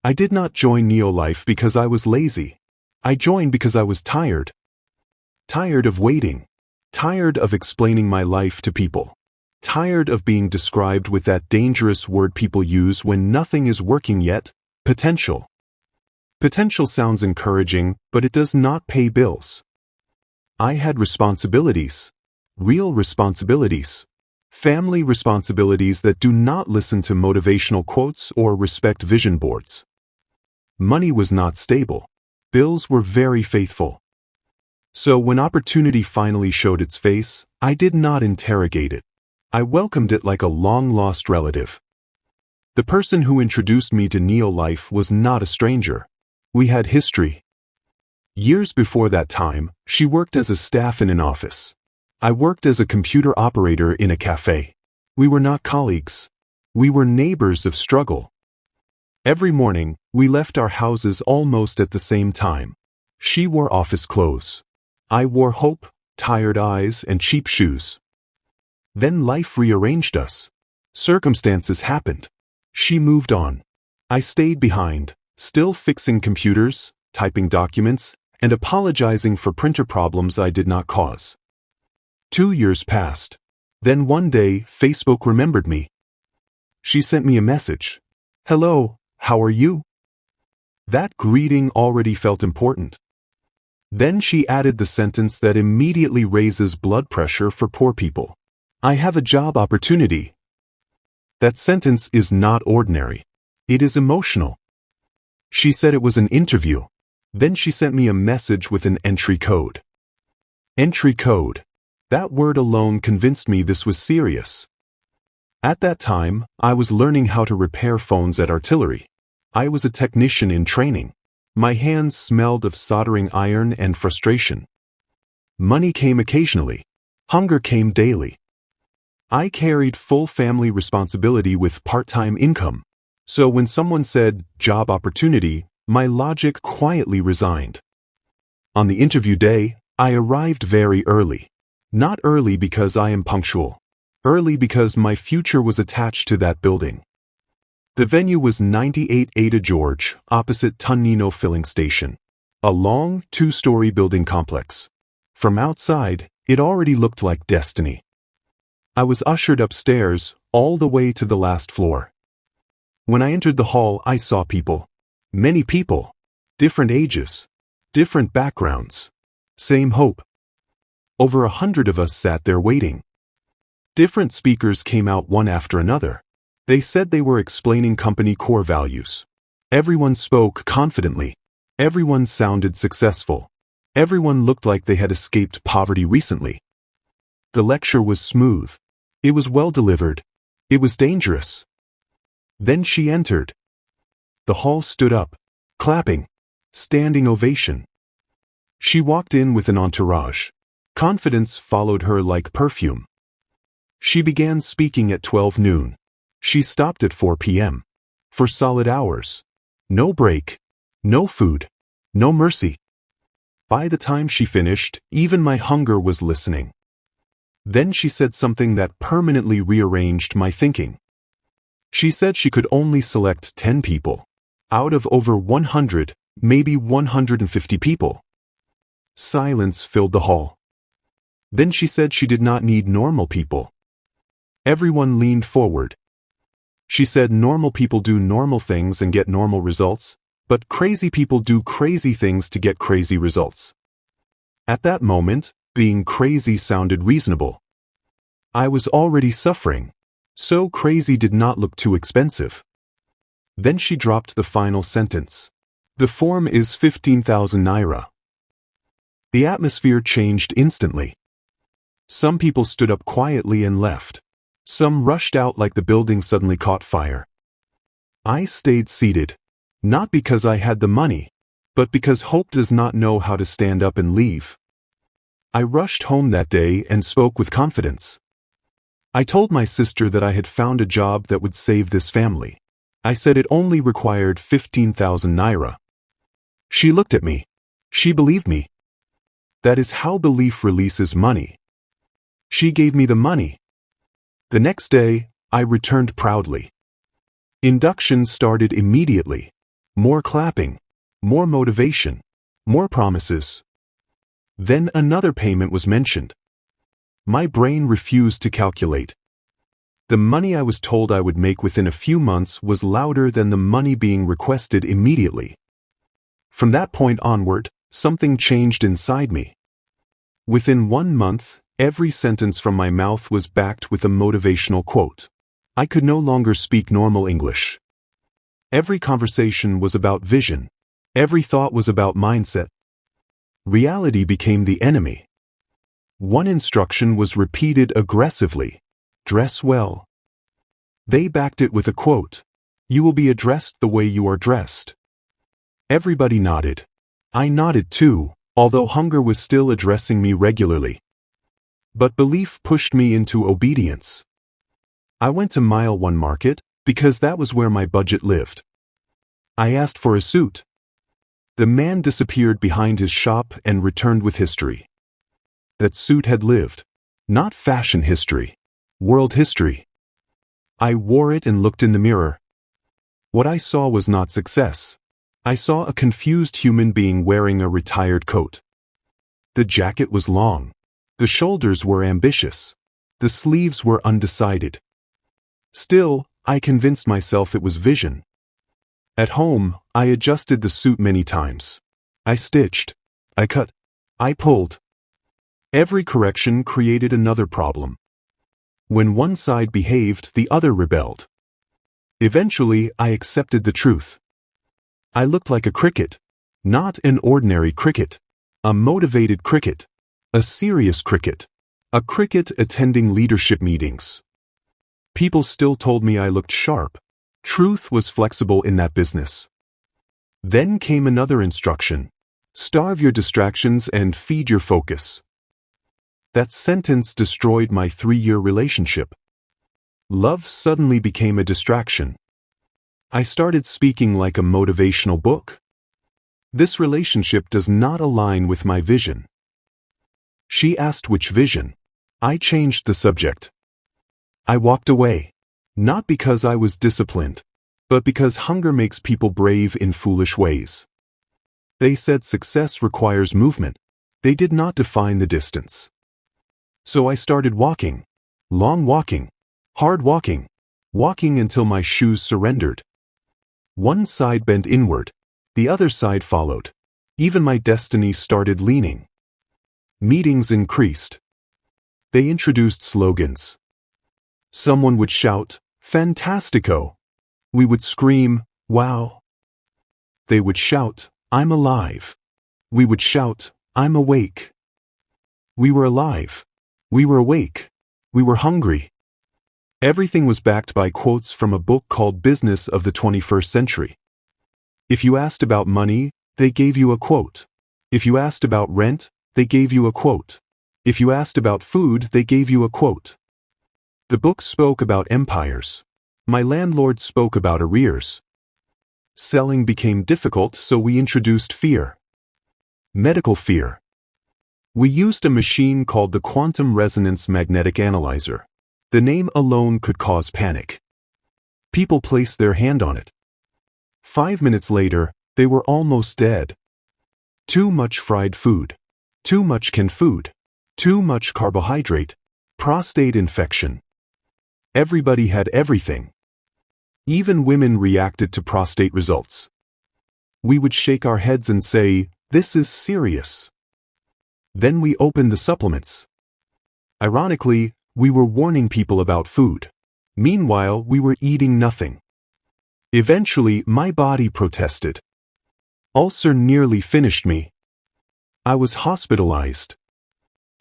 I did not join Neolife because I was lazy. I joined because I was tired. Tired of waiting. Tired of explaining my life to people. Tired of being described with that dangerous word people use when nothing is working yet: potential. Potential sounds encouraging, but it does not pay bills. I had responsibilities. Real responsibilities. Family responsibilities that do not listen to motivational quotes or respect vision boards. Money was not stable. Bills were very faithful. So when opportunity finally showed its face, I did not interrogate it. I welcomed it like a long-lost relative. The person who introduced me to Neolife was not a stranger. We had history. Years before that time, she worked as a staff in an office. I worked as a computer operator in a cafe. We were not colleagues. We were neighbors of struggle. Every morning, we left our houses almost at the same time. She wore office clothes. I wore hope, tired eyes, and cheap shoes. Then life rearranged us. Circumstances happened. She moved on. I stayed behind, still fixing computers, typing documents, and apologizing for printer problems I did not cause. 2 years passed. Then one day, Facebook remembered me. She sent me a message. "Hello, how are you?" That greeting already felt important. Then she added the sentence that immediately raises blood pressure for poor people. "I have a job opportunity." That sentence is not ordinary. It is emotional. She said it was an interview. Then she sent me a message with an entry code. Entry code. That word alone convinced me this was serious. At that time, I was learning how to repair phones at Artillery. I was a technician in training. My hands smelled of soldering iron and frustration. Money came occasionally. Hunger came daily. I carried full family responsibility with part-time income. So when someone said, "job opportunity," my logic quietly resigned. On the interview day, I arrived very early. Not early because I am punctual. Early because my future was attached to that building. The venue was 98 Ada George, opposite Tunnino Filling Station. A long, 2-story building complex. From outside, it already looked like destiny. I was ushered upstairs, all the way to the last floor. When I entered the hall, I saw people. Many people. Different ages. Different backgrounds. Same hope. Over 100 of us sat there waiting. Different speakers came out one after another. They said they were explaining company core values. Everyone spoke confidently. Everyone sounded successful. Everyone looked like they had escaped poverty recently. The lecture was smooth. It was well delivered. It was dangerous. Then she entered. The hall stood up, clapping, standing ovation. She walked in with an entourage. Confidence followed her like perfume. She began speaking at 12 noon. She stopped at 4 p.m. For solid hours. No break. No food. No mercy. By the time she finished, even my hunger was listening. Then she said something that permanently rearranged my thinking. She said she could only select 10 people. Out of over 100, maybe 150 people. Silence filled the hall. Then she said she did not need normal people. Everyone leaned forward. She said normal people do normal things and get normal results, but crazy people do crazy things to get crazy results. At that moment, being crazy sounded reasonable. I was already suffering, so crazy did not look too expensive. Then she dropped the final sentence. The form is 15,000 naira. The atmosphere changed instantly. Some people stood up quietly and left. Some rushed out like the building suddenly caught fire. I stayed seated, not because I had the money, but because hope does not know how to stand up and leave. I rushed home that day and spoke with confidence. I told my sister that I had found a job that would save this family. I said it only required 15,000 naira. She looked at me. She believed me. That is how belief releases money. She gave me the money. The next day, I returned proudly. Induction started immediately. more clapping, more motivation, more promises. Then another payment was mentioned. My brain refused to calculate. The money I was told I would make within a few months was louder than the money being requested immediately. From that point onward, something changed inside me. Within 1 month, every sentence from my mouth was backed with a motivational quote. I could no longer speak normal English. Every conversation was about vision. Every thought was about mindset. Reality became the enemy. One instruction was repeated aggressively. Dress well. They backed it with a quote. You will be addressed the way you are dressed. Everybody nodded. I nodded too, although hunger was still addressing me regularly. But belief pushed me into obedience. I went to Mile 1 Market because that was where my budget lived. I asked for a suit. The man disappeared behind his shop and returned with history. That suit had lived. Not fashion history. World history. I wore it and looked in the mirror. What I saw was not success. I saw a confused human being wearing a retired coat. The jacket was long. The shoulders were ambitious. The sleeves were undecided. Still, I convinced myself it was vision. At home, I adjusted the suit many times. I stitched. I cut. I pulled. Every correction created another problem. When one side behaved, the other rebelled. Eventually, I accepted the truth. I looked like a cricket. Not an ordinary cricket. A motivated cricket. A serious cricket. A cricket attending leadership meetings. People still told me I looked sharp. Truth was flexible in that business. Then came another instruction. Starve your distractions and feed your focus. That sentence destroyed my 3-year relationship. Love suddenly became a distraction. I started speaking like a motivational book. This relationship does not align with my vision. She asked which vision. I changed the subject. I walked away. Not because I was disciplined, but because hunger makes people brave in foolish ways. They said success requires movement. They did not define the distance. So I started walking. Long walking. Hard walking. Walking until my shoes surrendered. One side bent inward. The other side followed. Even my destiny started leaning. Meetings increased. They introduced slogans. Someone would shout, "Fantastico." We would scream, "Wow." They would shout, "I'm alive." We would shout, "I'm awake." We were alive. We were awake. We were hungry. Everything was backed by quotes from a book called Business of the 21st Century. If you asked about money, they gave you a quote. If you asked about rent, they gave you a quote. If you asked about food, they gave you a quote. The book spoke about empires. My landlord spoke about arrears. Selling became difficult, so we introduced fear. Medical fear. We used a machine called the quantum resonance magnetic analyzer. The name alone could cause panic. People placed their hand on it. 5 minutes later, they were almost dead. Too much fried food. Too much canned food. Too much carbohydrate. Prostate infection. Everybody had everything. Even women reacted to prostate results. We would shake our heads and say, "This is serious." Then we opened the supplements. Ironically, we were warning people about food. Meanwhile, we were eating nothing. Eventually, my body protested. Ulcer nearly finished me. I was hospitalized.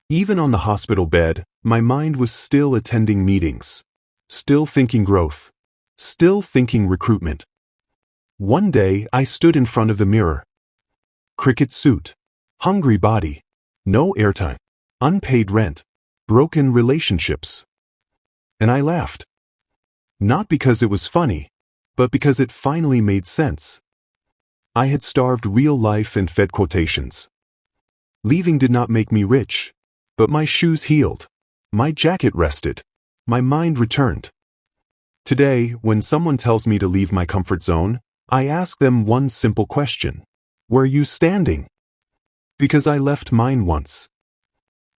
Even on the hospital bed, my mind was still attending meetings. Still thinking growth. Still thinking recruitment. One day, I stood in front of the mirror. Cricket suit. Hungry body. No airtime. Unpaid rent. Broken relationships. And I laughed. Not because it was funny, but because it finally made sense. I had starved real life and fed quotations. Leaving did not make me rich, but my shoes healed. My jacket rested. My mind returned. Today, when someone tells me to leave my comfort zone, I ask them one simple question. Where are you standing? Because I left mine once.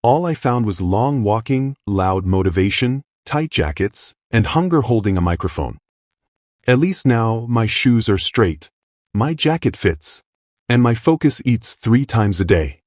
All I found was long walking, loud motivation, tight jackets, and hunger holding a microphone. At least now my shoes are straight, my jacket fits, and my focus eats 3 times a day.